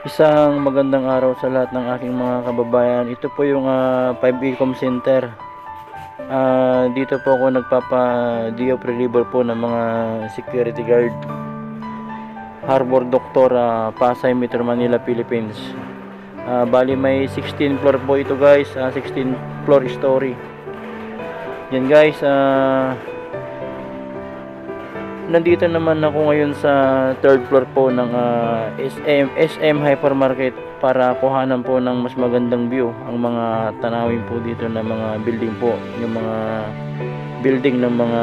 Isang magandang araw sa lahat ng aking mga kababayan. Ito po yung 5 Ecom Center. Dito po ako nagpapa-DO reliever po ng mga security guard. Harbor Doctor, Pasay, Metro Manila, Philippines. Bali may 16 floor po ito guys, 16 floor story. Yan guys, nandito naman ako ngayon sa third floor po ng SM Hypermarket para kuhanan po ng mas magandang view ang mga tanawin po dito ng mga building po, yung mga building ng mga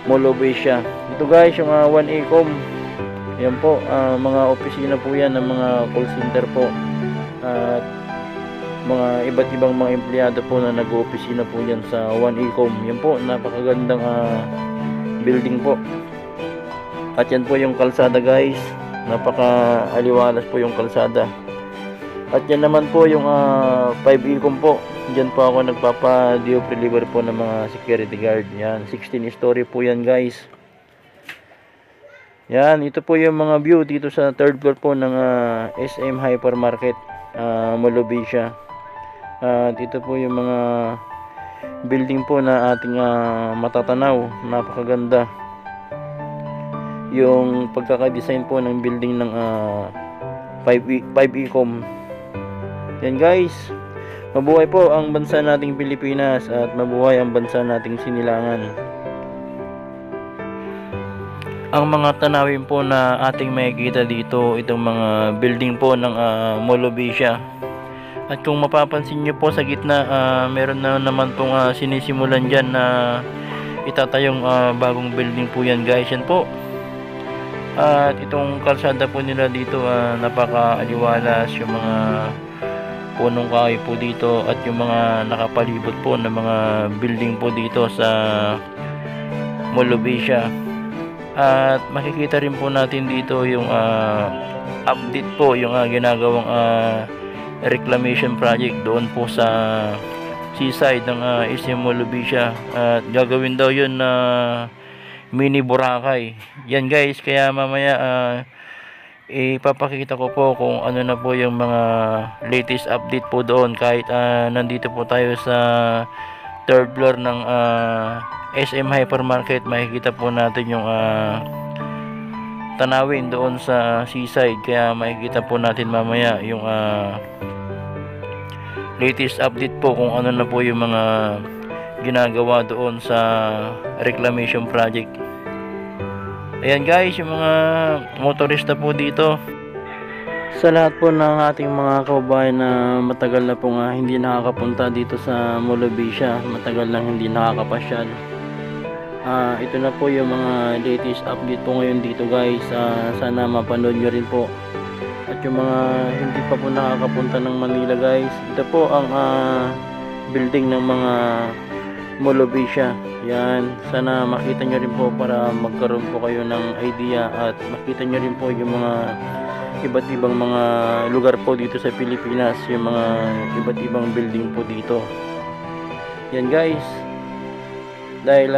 Mall of Asia. Ito guys yung 1 Ecom. Yan po, mga opisina po yan ng mga call center po at mga iba't ibang mga empleyado po na nag-oopisina po yan sa 1 Ecom. Yan po, napakagandang building po. At yan po yung kalsada guys, napaka-aliwalas po yung kalsada. At yan naman po yung 5 Ecom po. Diyan po ako nagpapa-DO reliever po ng mga security guard. Yan, 16 story po yan guys. Yan, ito po yung mga view dito sa third floor po ng SM Hypermarket, Mall of Asia. At ito po yung mga building po na ating matatanaw. Napakaganda yung pagkaka-design po ng building ng 5 Ecom. Yan guys, mabuhay po ang bansa nating Pilipinas at mabuhay ang bansa nating Sinilangan. Ang mga tanawin po na ating makikita dito, itong mga building po ng Mall of Asia. At kung mapapansin nyo po sa gitna, meron na naman pong sinisimulan dyan na itatayong bagong building po yan guys. Yan po. At itong kalsada po nila dito, napaka-aliwalas, yung mga punong kahoy po dito at yung mga nakapalibot po ng mga building po dito sa Mall of Asia. At makikita rin po natin dito yung update po, yung ginagawang reclamation project doon po sa seaside ng SM Mall of Asia. At gagawin daw yun na mini Boracay. Yan guys, kaya mamaya ipapakita ko po kung ano na po yung mga latest update po doon. Kahit nandito po tayo sa third floor ng SM Hypermarket, makikita po natin yung tanawin doon sa seaside. Kaya makikita po natin mamaya yung latest update po kung ano na po yung mga ginagawa doon sa reclamation project. Ayan guys, yung mga motorista po dito. Sa lahat po ng ating mga kababayan na matagal na po hindi nakakapunta dito sa Mall of Asia, matagal lang hindi nakakapasyal, ito na po yung mga latest update po ngayon dito guys. Sana mapanood nyo rin po. At yung mga hindi pa po nakakapunta ng Manila guys, ito po ang building ng mga Mall of Asia. Yan, sana makita nyo rin po para magkaroon po kayo ng idea at makita nyo rin po yung mga iba't ibang mga lugar po dito sa Pilipinas, yung mga iba't ibang building po dito. Yan guys, dahil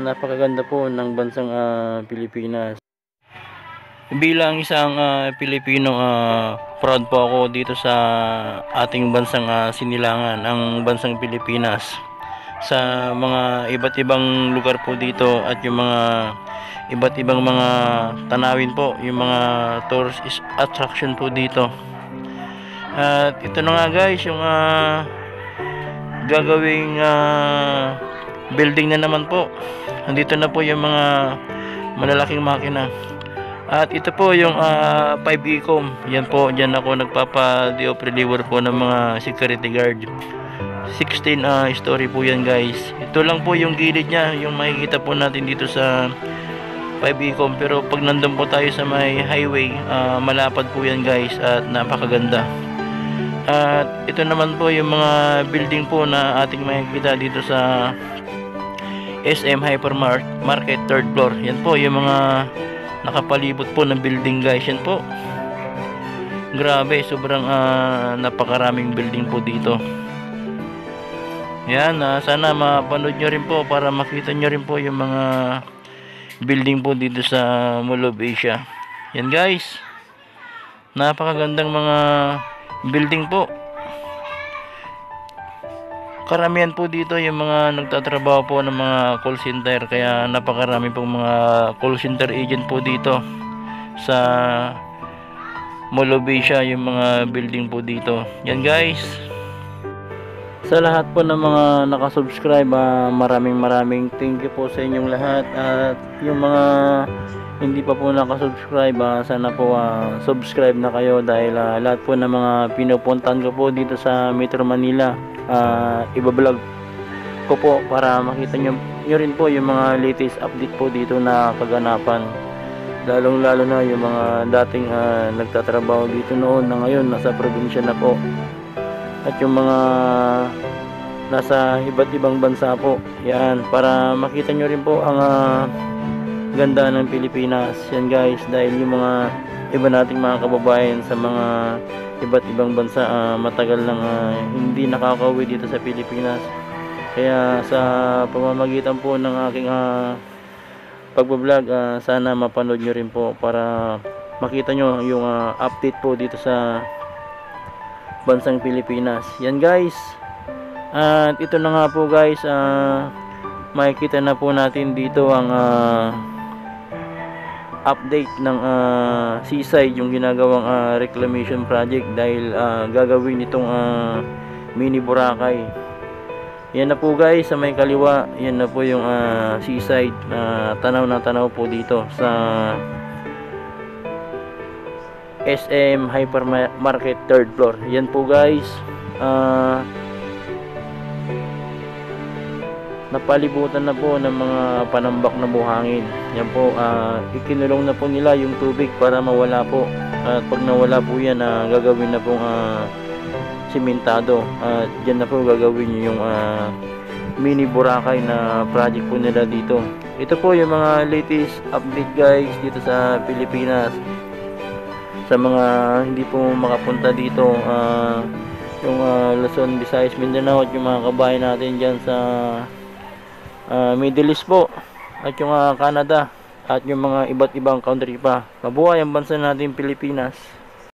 napakaganda po ng bansang Pilipinas. Bilang isang Pilipino, proud po ako dito sa ating bansang Sinilangan, ang bansang Pilipinas, sa mga iba't ibang lugar po dito at yung mga iba't ibang mga tanawin po, yung mga tourist attraction po dito. At ito na nga guys, yung gagawing building na naman po. Nandito na po yung mga malalaking makina. At ito po yung 5 Ecom. Yan po, dyan ako nagpapa-DO reliever po ng mga security guard. 16 story po yan guys. Ito lang po yung gilid nya, yung makikita po natin dito sa 5 Ecom. Pero pag nandun po tayo sa may highway, malapad po yan guys at napakaganda. At ito naman po yung mga building po na ating makikita dito sa SM Hypermarket third floor. Yan po yung mga nakapalibot po ng building guys. Yan po, grabe, sobrang napakaraming building po dito. Yan, sana mapanood nyo rin po para makita nyo rin po yung mga building po dito sa Mall of Asia. Yan guys, Napakagandang mga building po. Karamihan po dito yung mga nagtatrabaho po ng mga call center, kaya napakarami pong mga call center agent po dito sa Molobisha, yung mga building po dito. Yan guys. Sa lahat po ng mga nakasubscribe, maraming thank you po sa inyong lahat. At yung mga hindi pa po nakasubscribe, sana po subscribe na kayo, dahil lahat po ng mga pinupuntahan ko po dito sa Metro Manila, ibablog ko po para makita nyo rin po yung mga latest update po dito na kaganapan, lalo na yung mga dating nagtatrabaho dito noon na ngayon nasa probinsya na po, at yung mga nasa iba't ibang bansa po. Yan, para makita nyo rin po ang ganda ng Pilipinas. Yan guys, dahil yung mga iba nating mga kababayan sa mga iba't ibang bansa matagal nang hindi nakakauwi dito sa Pilipinas. Kaya sa pamamagitan po ng aking pagbablog, sana mapanood nyo rin po para makita nyo yung update po dito sa bansang Pilipinas. Yan guys, at ito na nga po guys, makikita na po natin dito ang update ng Seaside, yung ginagawang reclamation project, dahil gagawin itong mini Boracay. Yan na po guys, sa may kaliwa, yan na po yung Seaside. Tanaw na tanaw po dito sa SM Hypermarket 3rd floor. Yan po guys, napalibutan na po ng mga panambak na buhangin. Yan po, ikinulong na po nila yung tubig para mawala po, at pag nawala po yan, gagawin na pong simentado, at dyan na po gagawin yung mini Boracay na project po nila dito. Ito po yung mga latest update guys dito sa Pilipinas. Sa mga hindi po makapunta dito, yung Luzon, Visayas, Mindanao, at yung mga kabayan natin dyan sa Middle East po, at yung Canada, at yung mga iba't ibang country pa. Mabuhay ang bansa natin Pilipinas.